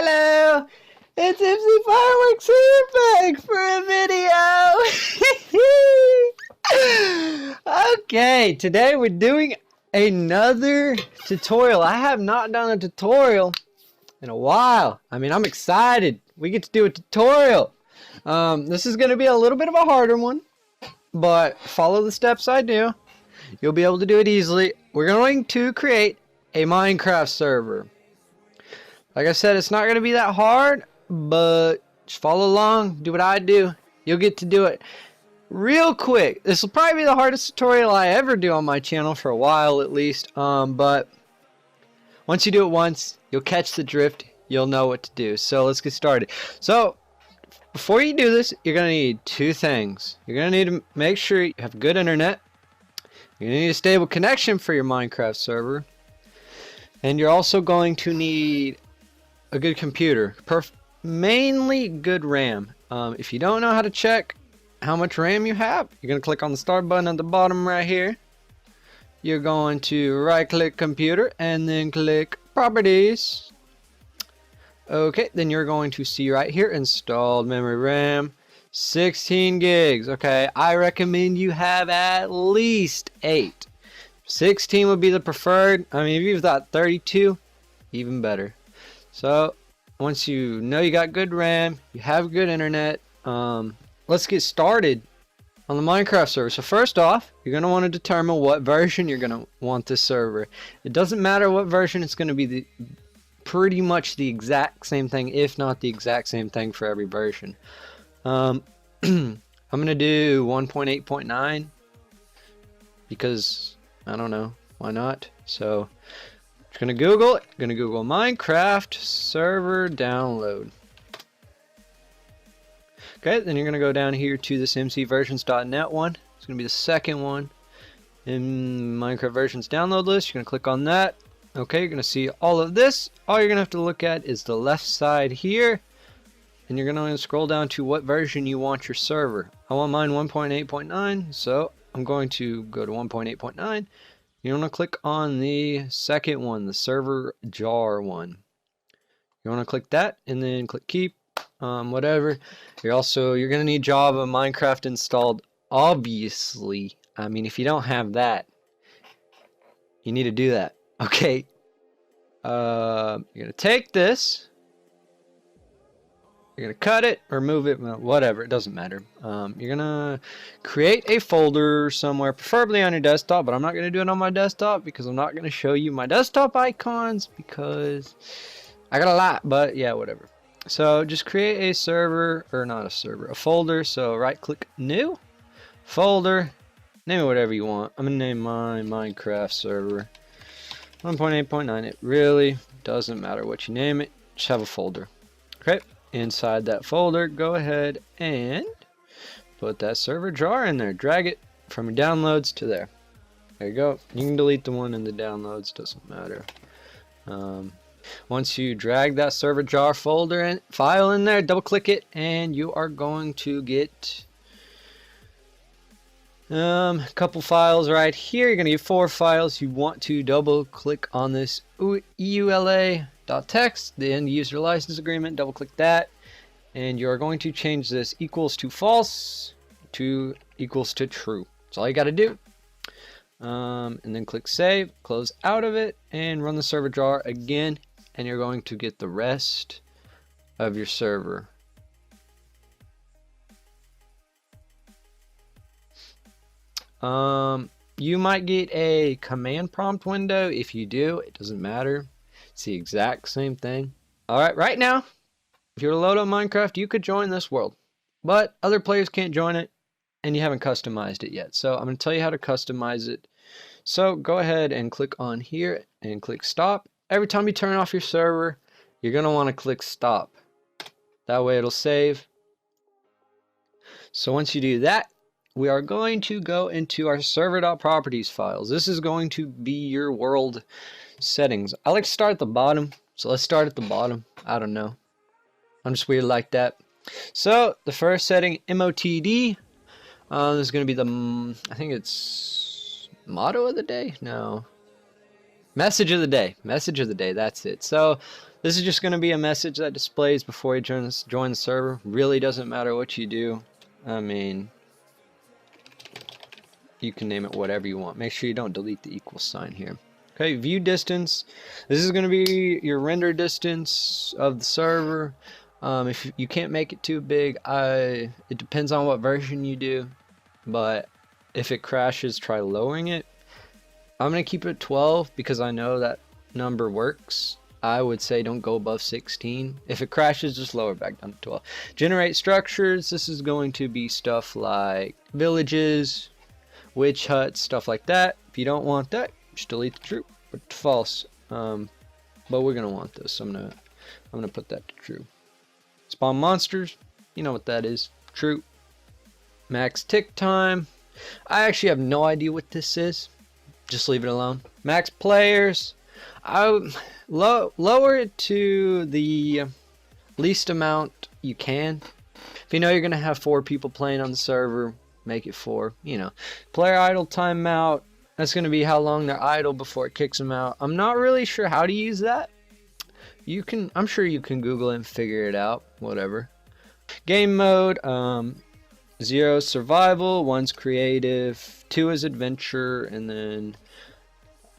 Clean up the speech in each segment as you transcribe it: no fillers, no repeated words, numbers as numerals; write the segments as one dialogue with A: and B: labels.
A: Hello, it's McFireworks here back for a video. Okay, today we're doing another tutorial. I have not done a tutorial in a while. I mean, I'm excited. We get to do a tutorial. This is going to be a little bit of a harder one, but follow the steps I do. You'll be able to do it easily. We're going to create a Minecraft server. Like I said, it's not going to be that hard, but just follow along, do what I do. You'll get to do it real quick. This will probably be the hardest tutorial I ever do on my channel for a while at least. But once you do it once, you'll catch the drift. You'll know what to do. So let's get started. So before you do this, you're going to need two things. You're going to need to make sure you have good internet. You're going to need a stable connection for your Minecraft server. And you're also going to need a good computer, mainly good RAM. If you don't know how to check how much RAM you have, you're going to click on the start button at the bottom right here. You're going to right click computer and then click properties. Okay, then you're going to see right here installed memory RAM 16 gigs. Okay, I recommend you have at least 8. 16 would be the preferred. I mean, if you've got 32, even better. So once you know you got good RAM, you have good internet, let's get started on the Minecraft server. So first off, you're going to want to determine what version you're going to want this server. It doesn't matter what version, it's going to be pretty much the exact same thing, if not the exact same thing for every version. I'm going to do 1.8.9 because I don't know, why not? So I'm just going to Google it. I'm going to Google Minecraft server download. Okay, then you're going to go down here to this mcversions.net one. It's going to be the second one in Minecraft versions download list. You're going to click on that. Okay, you're going to see all of this. All you're going to have to look at is the left side here. And you're going to scroll down to what version you want your server. I want mine 1.8.9, so I'm going to go to 1.8.9. You want to click on the second one, the server.jar one. You want to click that and then click keep, whatever. You're going to need Java Minecraft installed, obviously. I mean, if you don't have that, you need to do that. Okay. You're going to take this. You're going to cut it or move it, whatever, it doesn't matter. You're going to create a folder somewhere, preferably on your desktop, but I'm not going to do it on my desktop because I'm not going to show you my desktop icons because I got a lot, but yeah, whatever. So just create a server, or not a server, a folder. So right click new, folder, name it whatever you want. I'm going to name my Minecraft server 1.8.9. It really doesn't matter what you name it, just have a folder. Okay. Inside that folder, go ahead and put that server jar in there. Drag it from your downloads to there. There you go. You can delete the one in the downloads, doesn't matter. Once you drag that server jar folder and file in there, double click it, and you are going to get a couple files right here. You're going to get 4 files. You want to double click on this EULA.txt, the end user license agreement. Double click that, and you're going to change this equals to false to equals to true. That's all you got to do. And then click save, close out of it, and run the server jar again, and you're going to get the rest of your server. You might get a command prompt window. If you do, it doesn't matter. It's the exact same thing. Alright, right now, if you're to load up Minecraft, you could join this world. But other players can't join it, and you haven't customized it yet. So I'm going to tell you how to customize it. So go ahead and click on here and click stop. Every time you turn off your server, you're going to want to click stop. That way it'll save. So once you do that, we are going to go into our server.properties files. This is going to be your world settings. I like to start at the bottom, so let's start at the bottom. I don't know, I'm just weird like that. So the first setting, MOTD, this is going to be the, I think it's motto of the day? No, message of the day. Message of the day, that's it. So This is just going to be a message that displays before you join the server. Really doesn't matter what you do. I mean, you can name it whatever you want. Make sure you don't delete the equal sign here. Okay, view distance. This is going to be your render distance of the server. If you can't make it too big, it depends on what version you do. But if it crashes, try lowering it. I'm going to keep it at 12 because I know that number works. I would say don't go above 16. If it crashes, just lower back down to 12. Generate structures. This is going to be stuff like villages, witch huts, stuff like that. If you don't want that, just delete the true or false. But we're gonna want this. I'm gonna put that to true. Spawn monsters. You know what that is. True. Max tick time. I actually have no idea what this is. Just leave it alone. Max players. I would lower it to the least amount you can. If you know you're gonna have 4 people playing on the server, make it 4. You know, player idle timeout. That's gonna be how long they're idle before it kicks them out. I'm not really sure how to use that. I'm sure you can Google it and figure it out. Whatever. Game mode. 0 survival, 1's creative, 2 is adventure, and then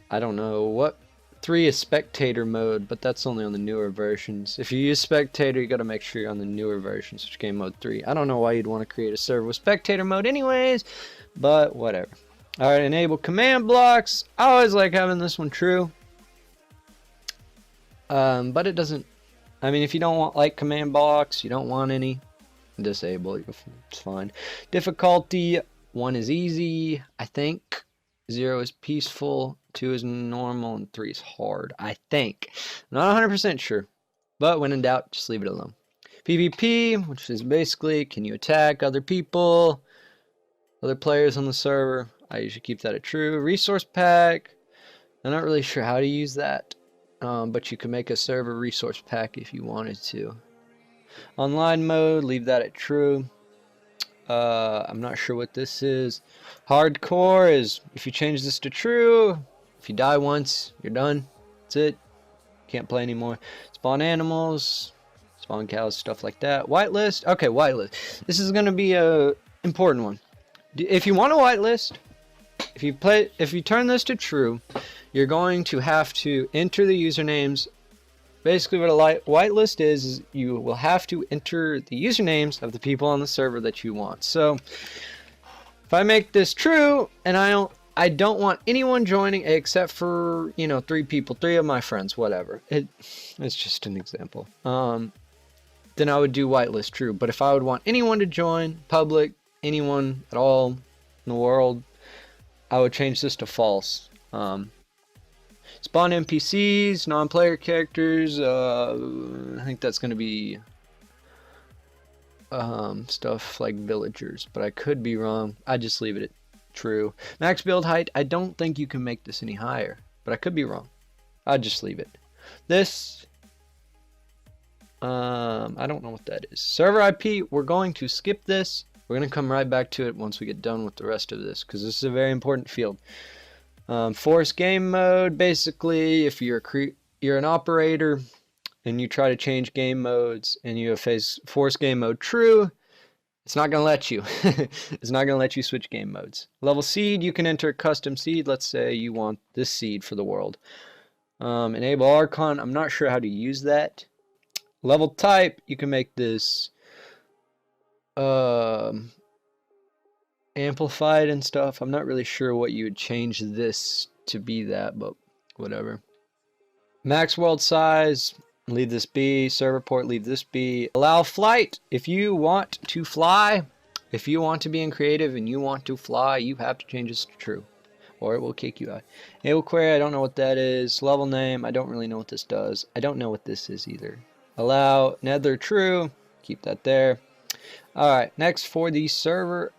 A: I don't know what. 3 is spectator mode, but that's only on the newer versions. If you use spectator, you gotta make sure you're on the newer versions, which game mode 3. I don't know why you'd want to create a server with spectator mode anyways, but whatever. Alright, enable command blocks. I always like having this one true. But it doesn't, I mean, if you don't want like command blocks, you don't want any, disable it, it's fine. Difficulty, 1 is easy, I think. 0 is peaceful, 2 is normal, and 3 is hard, I think. Not 100% sure, but when in doubt, just leave it alone. PvP, which is basically, can you attack other people, other players on the server? I usually keep that at true. Resource pack, I'm not really sure how to use that, but you can make a server resource pack if you wanted to. Online mode, leave that at true. I'm not sure what this is. Hardcore is if you change this to true, if you die once, you're done. That's it. Can't play anymore. Spawn animals, spawn cows, stuff like that. Whitelist. Okay, whitelist. This is going to be a important one. If you want a whitelist, if you turn this to true, you're going to have to enter the usernames. Basically what a whitelist is you will have to enter the usernames of the people on the server that you want. So if I make this true and I don't want anyone joining except for, you know, 3 people, 3 of my friends, whatever. It's just an example. Then I would do whitelist true. But if I would want anyone to join, public, anyone at all in the world, I would change this to false. Spawn NPCs, non-player characters, I think that's going to be stuff like villagers, but I could be wrong. I just leave it at true. Max build height, I don't think you can make this any higher, but I could be wrong. I'd just leave it. This, I don't know what that is. Server IP, we're going to skip this. We're going to come right back to it once we get done with the rest of this, because this is a very important field. Force game mode, basically if you're an operator and you try to change game modes and you have force game mode true, it's not going to let you. It's not going to let you switch game modes. Level seed, you can enter a custom seed. Let's say you want this seed for the world. Enable Archon, I'm not sure how to use that. Level type, you can make this amplified and stuff. I'm not really sure what you would change this to be that, but whatever. Max world size, leave this be. Server port, leave this be. Allow flight. If you want to fly, if you want to be in creative and you want to fly, you have to change this to true, or it will kick you out. Enable query, I don't know what that is. Level name, I don't really know what this does. I don't know what this is either. Allow nether true, keep that there. Alright, next for the server.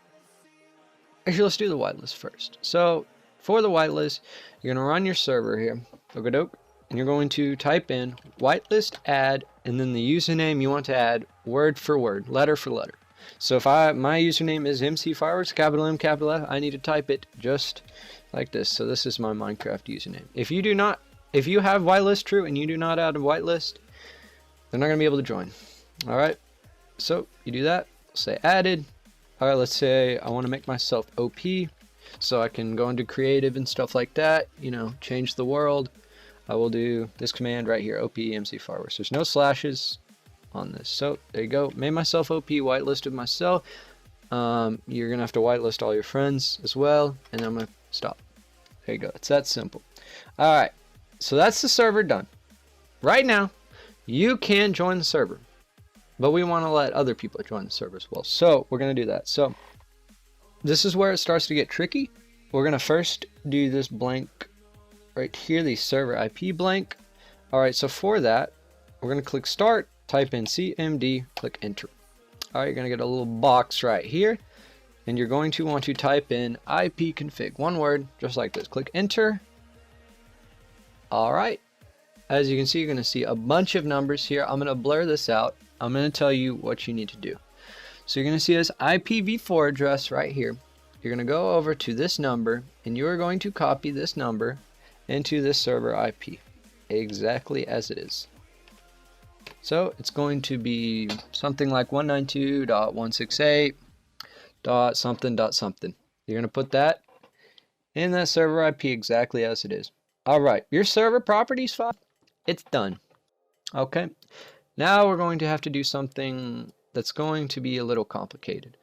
A: Actually, let's do the whitelist first. So, for the whitelist, you're going to run your server here, and you're going to type in whitelist add, and then the username you want to add word for word, letter for letter. So if my username is McFireworks, capital M, capital F, I need to type it just like this. So this is my Minecraft username. If you have whitelist true and you do not add a whitelist, they're not going to be able to join. All right, so you do that, say added. All right, let's say I want to make myself OP so I can go into creative and stuff like that, you know, change the world. I will do this command right here, OP McFireworks. There's no slashes on this. So there you go, made myself OP, whitelisted myself. You're gonna have to whitelist all your friends as well, and I'm gonna stop. There you go, it's that simple. All right, so that's the server done. Right now, you can join the server, but we want to let other people join the server as well. So we're gonna do that. So this is where it starts to get tricky. We're gonna first do this blank right here, the server IP blank. All right, so for that, we're gonna click start, type in CMD, click enter. All right, you're gonna get a little box right here, and you're going to want to type in ipconfig, one word, just like this. Click enter. All right, as you can see, you're gonna see a bunch of numbers here. I'm gonna blur this out. I'm gonna tell you what you need to do. So you're gonna see this Ipv4 address right here. You're gonna go over to this number, and you are going to copy this number into this server IP, exactly as it is. So it's going to be something like 192.168.something.something. You're going to put that in that server IP exactly as it is. All right, your server properties file, it's done. Okay, now we're going to have to do something that's going to be a little complicated.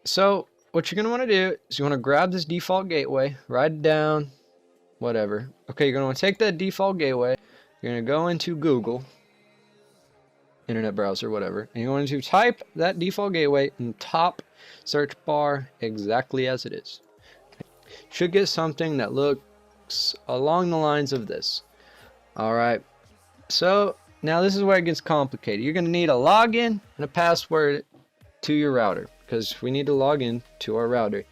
A: So what you're going to want to do is you want to grab this default gateway, write it down, whatever. Okay, you're going to want to take that default gateway, you're going to go into Google, internet browser, whatever, and you're going to type that default gateway in the top search bar exactly as it is. Should get something that looks along the lines of this. All right, so now this is where it gets complicated. You're going to need a login and a password to your router, because we need to log in to our router.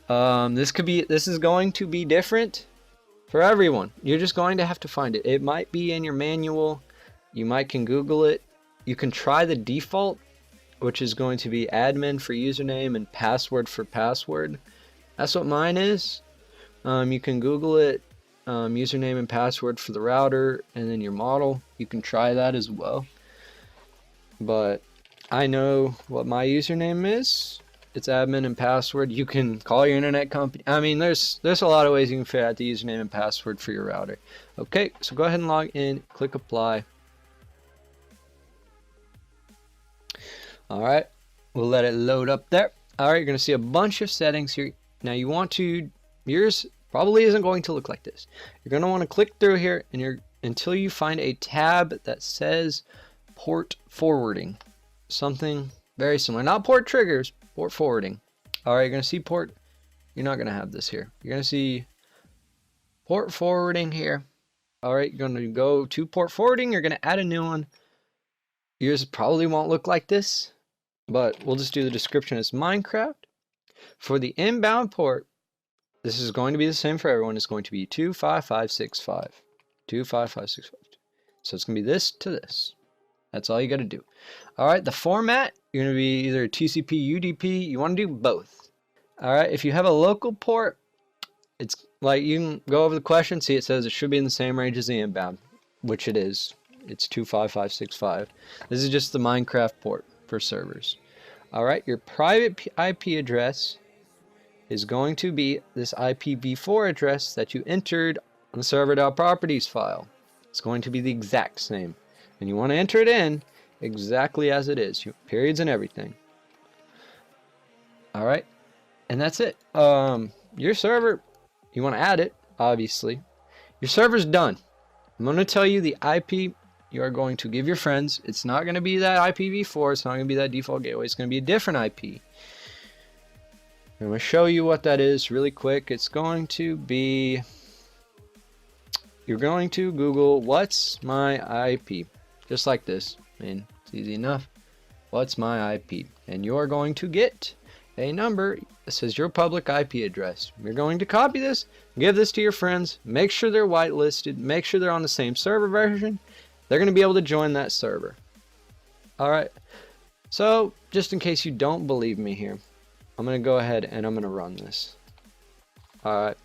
A: This is going to be different for everyone. You're just going to have to find it. It might be in your manual. You can Google it. You can try the default, which is going to be admin for username and password for password. That's what mine is. You can Google it, username and password for the router, and then your model. You can try that as well. But I know what my username is. It's admin and password. You can call your internet company. I mean, there's a lot of ways you can figure out the username and password for your router. Okay, so go ahead and log in, click apply. All right, we'll let it load up there. All right, you're going to see a bunch of settings here. Now yours probably isn't going to look like this. You're going to want to click through here and until you find a tab that says port forwarding. Something very similar, not port triggers, port forwarding. All right, you're going to see port. You're not going to have this here. You're going to see port forwarding here. All right, you're going to go to port forwarding. You're going to add a new one. Yours probably won't look like this, but we'll just do the description as Minecraft. For the inbound port, this is going to be the same for everyone. It's going to be 25565. 25565. So it's going to be this to this. That's all you got to do. All right, the format, you're going to be either TCP, UDP. You want to do both. All right, if you have a local port, it's like you can go over the question. See, it says it should be in the same range as the inbound, which it is. It's 25565. This is just the Minecraft port for servers. All right, your private IP address is going to be this Ipv4 address that you entered on the server.properties file. It's going to be the exact same. And you want to enter it in exactly as it is, periods and everything. All right, and that's it. Your server, you want to add it, obviously. Your server's done. I'm going to tell you the IP you are going to give your friends. It's not going to be that Ipv4. It's not going to be that default gateway. It's going to be a different IP. I'm going to show you what that is really quick. It's going to be, you're going to Google, what's my IP? Just like this. I mean, it's easy enough. What's my IP? And you're going to get a number that says your public IP address. You're going to copy this, give this to your friends, make sure they're whitelisted, make sure they're on the same server version. They're going to be able to join that server. All right. So just in case you don't believe me here, I'm going to go ahead and I'm going to run this. All right.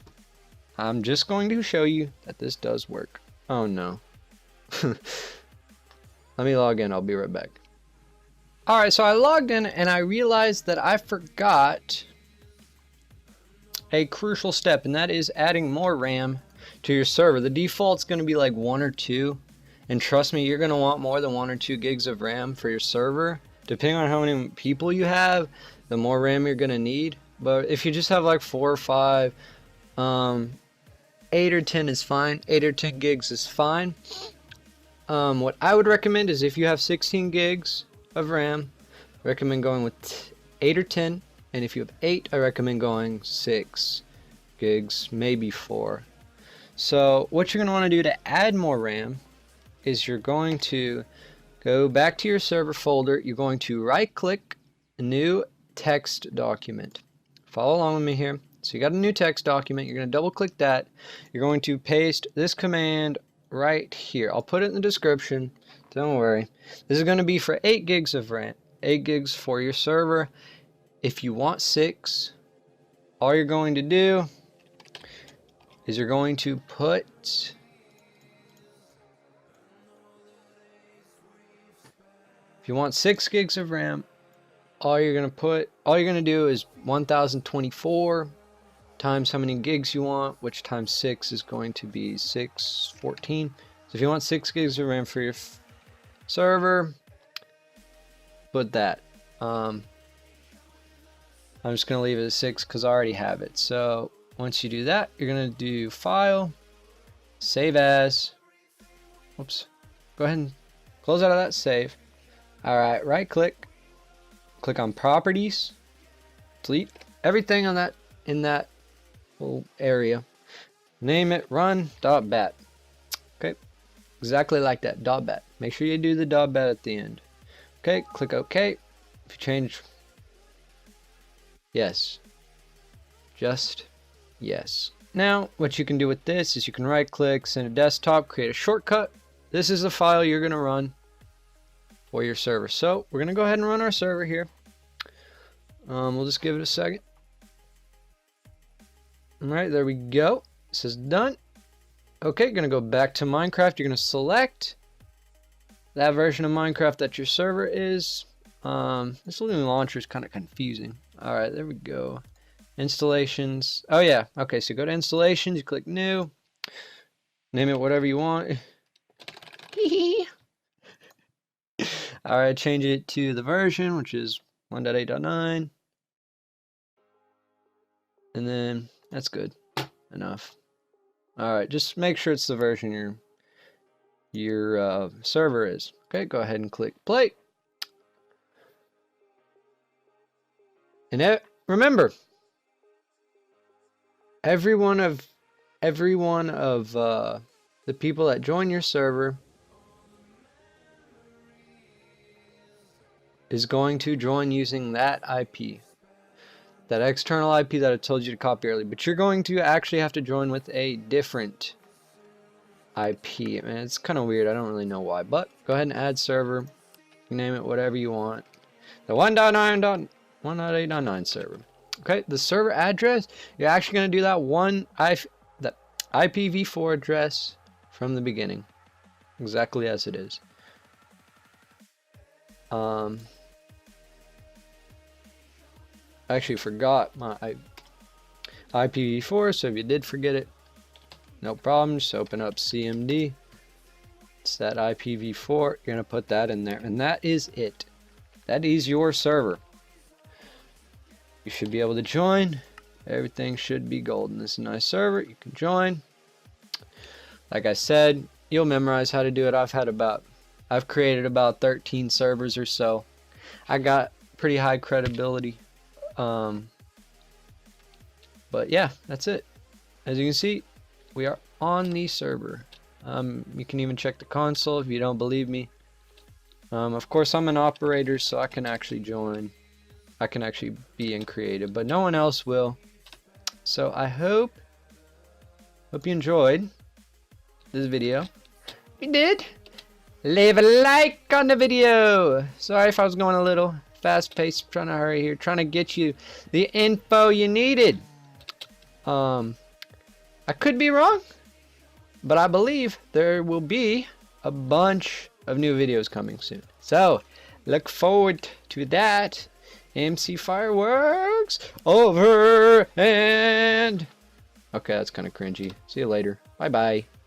A: I'm just going to show you that this does work. Oh no. Let me log in. I'll be right back. Alright, so I logged in and I realized that I forgot a crucial step, and that is adding more RAM to your server. The default's going to be like 1 or 2, and trust me, you're going to want more than 1 or 2 gigs of RAM for your server. Depending on how many people you have, the more RAM you're going to need. But if you just have like 4 or 5, 8 or 10 is fine. 8 or 10 gigs is fine. What I would recommend is if you have 16 gigs of RAM, I recommend going with 8 or 10. And if you have 8, I recommend going 6 gigs, maybe 4. So what you're going to want to do to add more RAM is you're going to go back to your server folder. You're going to right click new text document. Follow along with me here. So you got a new text document. You're going to double click that. You're going to paste this command right here. I'll put it in the description. Don't worry. This is going to be for 8 gigs of RAM. 8 gigs for your server. If you want 6, all you're going to do is you're going to put if you want 6 gigs of RAM, all you're going to do is 1024 times how many gigs you want, which times 6 is going to be 614. So if you want 6 gigs of RAM for your server, put that. I'm just going to leave it at 6 because I already have it. So once you do that, you're going to do File, Save As. Oops. Go ahead and close out of that, save. Alright, right click. Click on Properties. Delete everything on that in that little area. Name it run.bat. Okay. Exactly like that, .bat. Make sure you do the .bat at the end. Okay, click OK. If you change, yes. Just yes. Now, what you can do with this is you can right click, send a desktop, create a shortcut. This is the file you're going to run for your server. So we're going to go ahead and run our server here. We'll just give it a second. Alright, there we go. It says done. Okay, you're going to go back to Minecraft. You're going to select that version of Minecraft that your server is. This little launcher is kind of confusing. Alright, there we go. Installations. Oh yeah, okay, so go to installations, you click new. Name it whatever you want. Alright, change it to the version, which is 1.8.9. And then that's good enough. Alright, just make sure it's the version your server is. Okay, go ahead and click play. And remember, every one of the people that join your server is going to join using that IP, that external IP that I told you to copy earlier. But you're going to actually have to join with a different IP. Man, it's kind of weird. I don't really know why. But go ahead and add server. Name it whatever you want. The 1.8.9 server. Okay, the server address, you're actually going to do that the Ipv4 address from the beginning, exactly as it is. I actually forgot my Ipv4, so if you did forget it, no problem. Just open up CMD. It's that Ipv4. You're going to put that in there, and that is it. That is your server. You should be able to join. Everything should be golden. This is a nice server. You can join. Like I said, you'll memorize how to do it. I've created about 13 servers or so. I got pretty high credibility. But yeah, that's it. As you can see, we are on the server. You can even check the console if you don't believe me. Of course, I'm an operator, so I can actually join. I can actually be in creative, but no one else will. So I hope you enjoyed this video. If you did, leave a like on the video. Sorry if I was going a little fast paced, trying to hurry here, trying to get you the info you needed. I could be wrong, but I believe there will be a bunch of new videos coming soon. So look forward to that. McFireworks over and okay, that's kind of cringy. See you later. Bye bye.